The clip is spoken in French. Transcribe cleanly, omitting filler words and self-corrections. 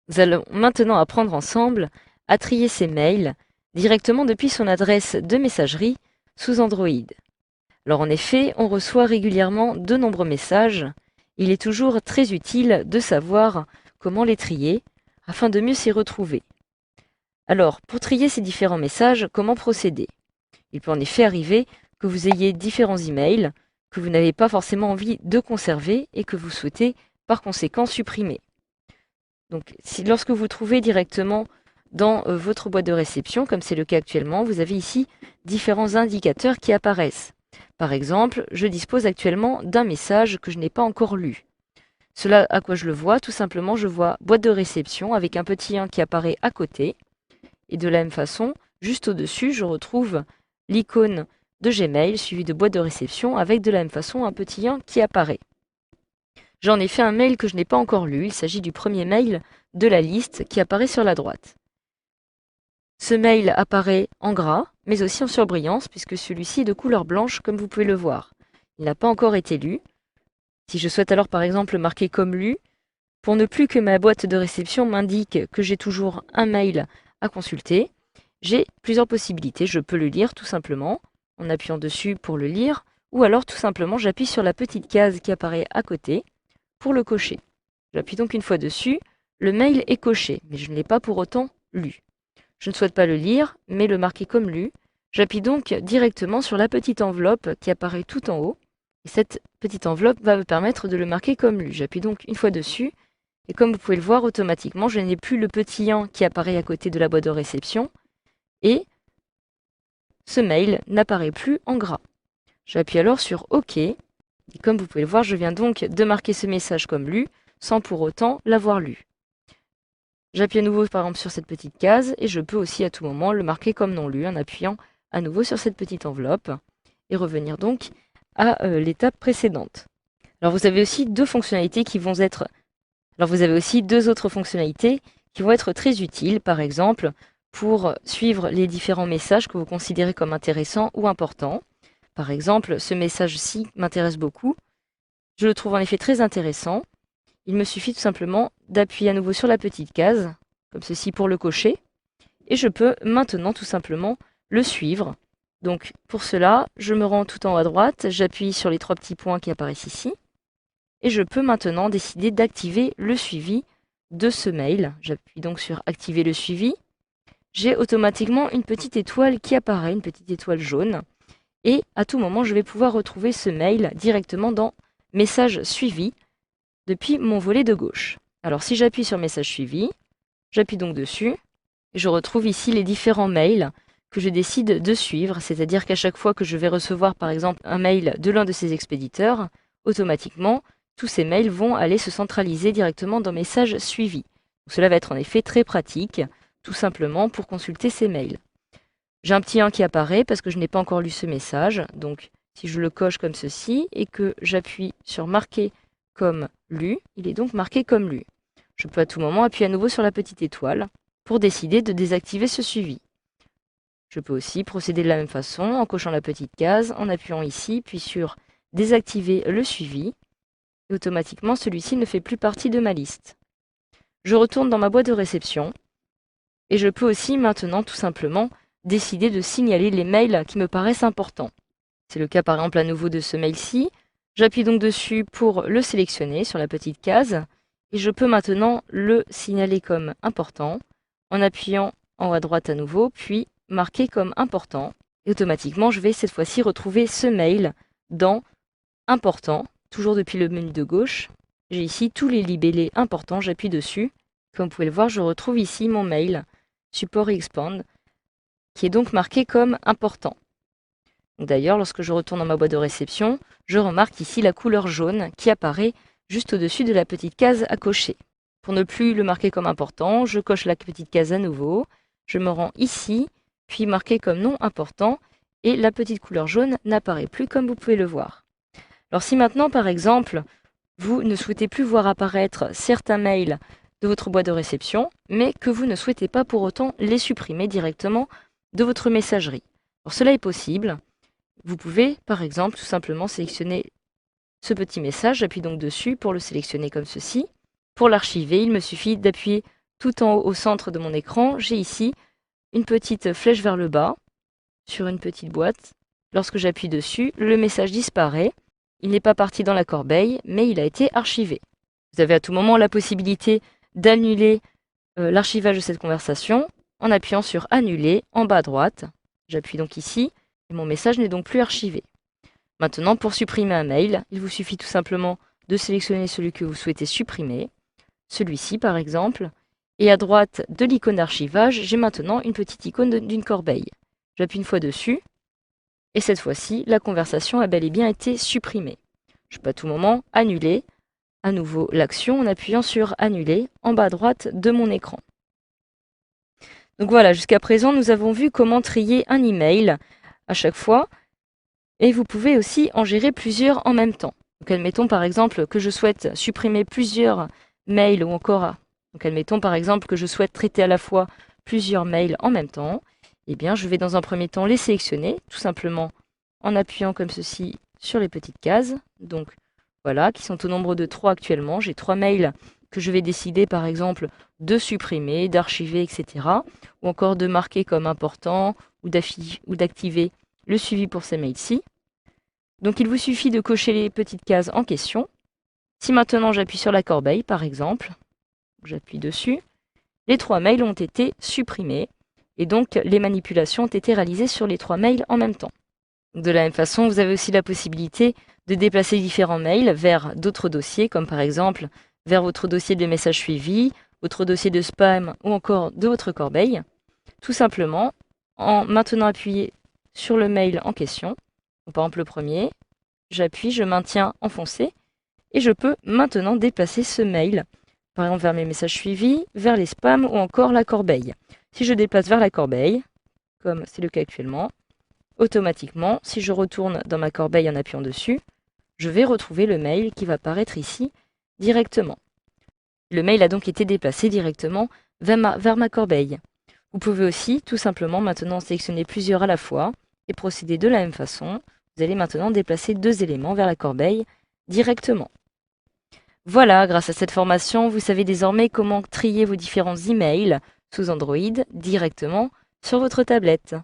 Nous allons maintenant apprendre ensemble à trier ses mails directement depuis son adresse de messagerie sous Android. Alors en effet, on reçoit régulièrement de nombreux messages. Il est toujours très utile de savoir comment les trier afin de mieux s'y retrouver. Alors, pour trier ces différents messages, comment procéder? Il peut en effet arriver que vous ayez différents emails que vous n'avez pas forcément envie de conserver et que vous souhaitez par conséquent supprimer. Donc, lorsque vous trouvez directement dans votre boîte de réception, comme c'est le cas actuellement, vous avez ici différents indicateurs qui apparaissent. Par exemple, je dispose actuellement d'un message que je n'ai pas encore lu. Cela, à quoi je le vois? Tout simplement, je vois boîte de réception avec un petit 1 qui apparaît à côté. Et de la même façon, juste au-dessus, je retrouve l'icône de Gmail suivi de boîte de réception avec de la même façon un petit 1 qui apparaît. J'ai en effet un mail que je n'ai pas encore lu, il s'agit du premier mail de la liste qui apparaît sur la droite. Ce mail apparaît en gras, mais aussi en surbrillance, puisque celui-ci est de couleur blanche, comme vous pouvez le voir. Il n'a pas encore été lu. Si je souhaite alors par exemple le marquer comme lu, pour ne plus que ma boîte de réception m'indique que j'ai toujours un mail à consulter, j'ai plusieurs possibilités. Je peux le lire tout simplement, en appuyant dessus pour le lire, ou alors tout simplement j'appuie sur la petite case qui apparaît à côté, pour le cocher. J'appuie donc une fois dessus, le mail est coché, mais je ne l'ai pas pour autant lu. Je ne souhaite pas le lire, mais le marquer comme lu. J'appuie donc directement sur la petite enveloppe qui apparaît tout en haut. Et cette petite enveloppe va me permettre de le marquer comme lu. J'appuie donc une fois dessus. Et comme vous pouvez le voir, automatiquement, je n'ai plus le petit 1 qui apparaît à côté de la boîte de réception. Et ce mail n'apparaît plus en gras. J'appuie alors sur OK. Et comme vous pouvez le voir, je viens donc de marquer ce message comme lu, sans pour autant l'avoir lu. J'appuie à nouveau par exemple sur cette petite case et je peux aussi à tout moment le marquer comme non lu en appuyant à nouveau sur cette petite enveloppe et revenir donc à l'étape précédente. Alors vous avez aussi deux fonctionnalités qui vont être... Alors vous avez aussi deux autres fonctionnalités qui vont être très utiles, par exemple pour suivre les différents messages que vous considérez comme intéressants ou importants. Par exemple, ce message-ci m'intéresse beaucoup. Je le trouve en effet très intéressant. Il me suffit tout simplement d'appuyer à nouveau sur la petite case, comme ceci pour le cocher, et je peux maintenant tout simplement le suivre. Donc pour cela, je me rends tout en haut à droite, j'appuie sur les trois petits points qui apparaissent ici, et je peux maintenant décider d'activer le suivi de ce mail. J'appuie donc sur activer le suivi. J'ai automatiquement une petite étoile qui apparaît, une petite étoile jaune, et à tout moment, je vais pouvoir retrouver ce mail directement dans message suivi, depuis mon volet de gauche. Alors si j'appuie sur message suivi, j'appuie donc dessus, et je retrouve ici les différents mails que je décide de suivre, c'est-à-dire qu'à chaque fois que je vais recevoir par exemple un mail de l'un de ces expéditeurs, automatiquement, tous ces mails vont aller se centraliser directement dans message suivi. Donc, cela va être en effet très pratique, tout simplement pour consulter ces mails. J'ai un petit 1 qui apparaît parce que je n'ai pas encore lu ce message, donc si je le coche comme ceci et que j'appuie sur marquer comme lu, il est donc marqué comme lu. Je peux à tout moment appuyer à nouveau sur la petite étoile pour décider de désactiver ce suivi. Je peux aussi procéder de la même façon en cochant la petite case, en appuyant ici, puis sur désactiver le suivi, et automatiquement celui-ci ne fait plus partie de ma liste. Je retourne dans ma boîte de réception et je peux aussi maintenant tout simplement décider de signaler les mails qui me paraissent importants. C'est le cas par exemple à nouveau de ce mail-ci. J'appuie donc dessus pour le sélectionner sur la petite case et je peux maintenant le signaler comme important en appuyant en haut à droite à nouveau, puis marquer comme important. Et automatiquement, je vais cette fois-ci retrouver ce mail dans important, toujours depuis le menu de gauche. J'ai ici tous les libellés importants, j'appuie dessus. Comme vous pouvez le voir, je retrouve ici mon mail support expand qui est donc marqué comme important. D'ailleurs, lorsque je retourne dans ma boîte de réception, je remarque ici la couleur jaune qui apparaît juste au-dessus de la petite case à cocher. Pour ne plus le marquer comme important, je coche la petite case à nouveau, je me rends ici, puis marqué comme non important, et la petite couleur jaune n'apparaît plus comme vous pouvez le voir. Alors si maintenant, par exemple, vous ne souhaitez plus voir apparaître certains mails de votre boîte de réception, mais que vous ne souhaitez pas pour autant les supprimer directement de votre messagerie. Alors cela est possible. Vous pouvez, par exemple, tout simplement sélectionner ce petit message. J'appuie donc dessus pour le sélectionner comme ceci. Pour l'archiver, il me suffit d'appuyer tout en haut au centre de mon écran, j'ai ici une petite flèche vers le bas sur une petite boîte. Lorsque j'appuie dessus, le message disparaît. Il n'est pas parti dans la corbeille, mais il a été archivé. Vous avez à tout moment la possibilité d'annuler l'archivage de cette conversation en appuyant sur Annuler en bas à droite. J'appuie donc ici et mon message n'est donc plus archivé. Maintenant, pour supprimer un mail, il vous suffit tout simplement de sélectionner celui que vous souhaitez supprimer, celui-ci par exemple, et à droite de l'icône d'archivage, j'ai maintenant une petite icône d'une corbeille. J'appuie une fois dessus, et cette fois-ci, la conversation a bel et bien été supprimée. Je peux à tout moment annuler à nouveau l'action en appuyant sur Annuler en bas à droite de mon écran. Donc voilà, jusqu'à présent, nous avons vu comment trier un email à chaque fois, et vous pouvez aussi en gérer plusieurs en même temps. Donc admettons par exemple que je souhaite supprimer plusieurs mails ou encore, donc admettons par exemple que je souhaite traiter à la fois plusieurs mails en même temps. Eh bien, je vais dans un premier temps les sélectionner, tout simplement en appuyant comme ceci sur les petites cases. Donc voilà, qui sont au nombre de 3 actuellement. J'ai 3 mails que je vais décider par exemple de supprimer, d'archiver, etc. Ou encore de marquer comme important ou d'activer le suivi pour ces mails-ci. Donc il vous suffit de cocher les petites cases en question. Si maintenant j'appuie sur la corbeille par exemple, j'appuie dessus, les 3 mails ont été supprimés. Et donc, les manipulations ont été réalisées sur les 3 mails en même temps. De la même façon, vous avez aussi la possibilité de déplacer différents mails vers d'autres dossiers, comme par exemple vers votre dossier de messages suivis, votre dossier de spam ou encore de votre corbeille, tout simplement en maintenant appuyé sur le mail en question. Donc, par exemple, le premier, j'appuie, je maintiens enfoncé, et je peux maintenant déplacer ce mail, par exemple vers mes messages suivis, vers les spams ou encore la corbeille. Si je déplace vers la corbeille, comme c'est le cas actuellement, automatiquement, si je retourne dans ma corbeille en appuyant dessus, je vais retrouver le mail qui va apparaître ici directement. Le mail a donc été déplacé directement vers ma corbeille. Vous pouvez aussi tout simplement maintenant sélectionner plusieurs à la fois et procéder de la même façon. Vous allez maintenant déplacer 2 éléments vers la corbeille directement. Voilà, grâce à cette formation, vous savez désormais comment trier vos différents emails sous Android directement sur votre tablette.